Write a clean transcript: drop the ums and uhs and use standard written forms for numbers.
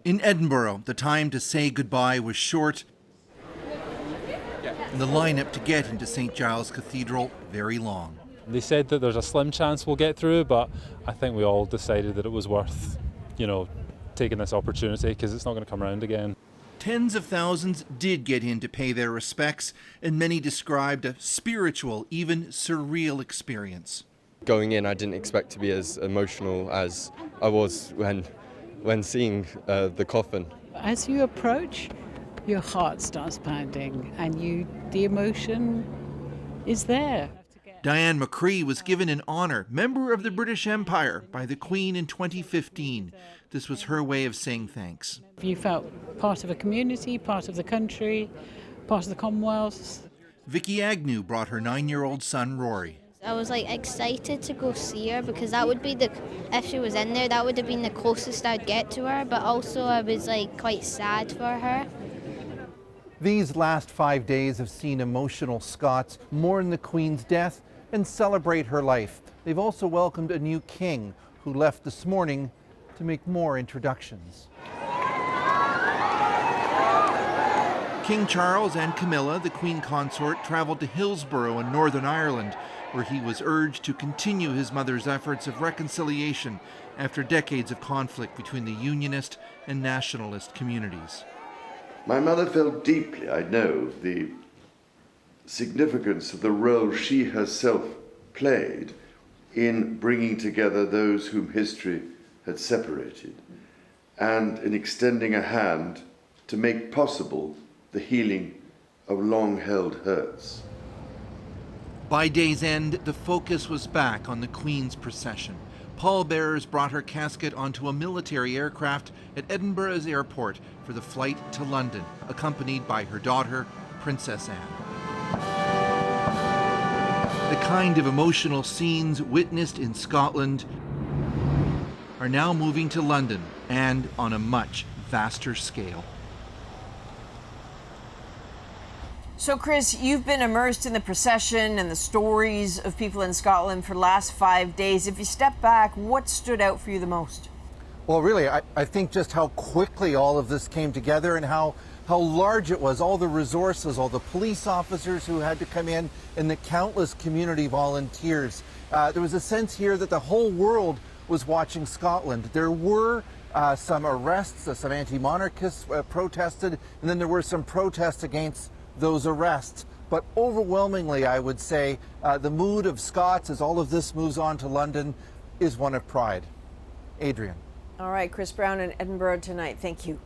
In Edinburgh, the time to say goodbye was short, and the lineup to get into St. Giles Cathedral very long. They said that there's a slim chance we'll get through, but I think we all decided that it was worth, taking this opportunity because it's not going to come around again. Tens of thousands did get in to pay their respects, and many described a spiritual, even surreal experience. Going in, I didn't expect to be as emotional as I was when seeing the coffin. As you approach, your heart starts pounding and the emotion is there. Diane McCree was given an honour, Member of the British Empire, by the Queen in 2015. This was her way of saying thanks. You felt part of a community, part of the country, part of the Commonwealth. Vicky Agnew brought her 9-year-old son Rory. I was excited to go see her because that would be if she was in there, that would have been the closest I'd get to her, but also I was quite sad for her. These last 5 days have seen emotional Scots mourn the Queen's death and celebrate her life. They've also welcomed a new king who left this morning to make more introductions. King Charles and Camilla, the Queen consort, travelled to Hillsborough in Northern Ireland, where he was urged to continue his mother's efforts of reconciliation after decades of conflict between the Unionist and Nationalist communities. My mother felt deeply, I know, the significance of the role she herself played in bringing together those whom history had separated and in extending a hand to make possible the healing of long-held hurts. By day's end, the focus was back on the Queen's procession. Pallbearers brought her casket onto a military aircraft at Edinburgh's airport for the flight to London, accompanied by her daughter, Princess Anne. The kind of emotional scenes witnessed in Scotland are now moving to London, and on a much vaster scale. So, Chris, you've been immersed in the procession and the stories of people in Scotland for the last 5 days. If you step back, what stood out for you the most? Well, really, I think just how quickly all of this came together and how large it was, all the resources, all the police officers who had to come in, and the countless community volunteers. There was a sense here that the whole world was watching Scotland. There were some arrests, some anti-monarchists protested, and then there were some protests against those arrests. But overwhelmingly, I would say, the mood of Scots as all of this moves on to London is one of pride. Adrienne. All right, Chris Brown in Edinburgh tonight. Thank you.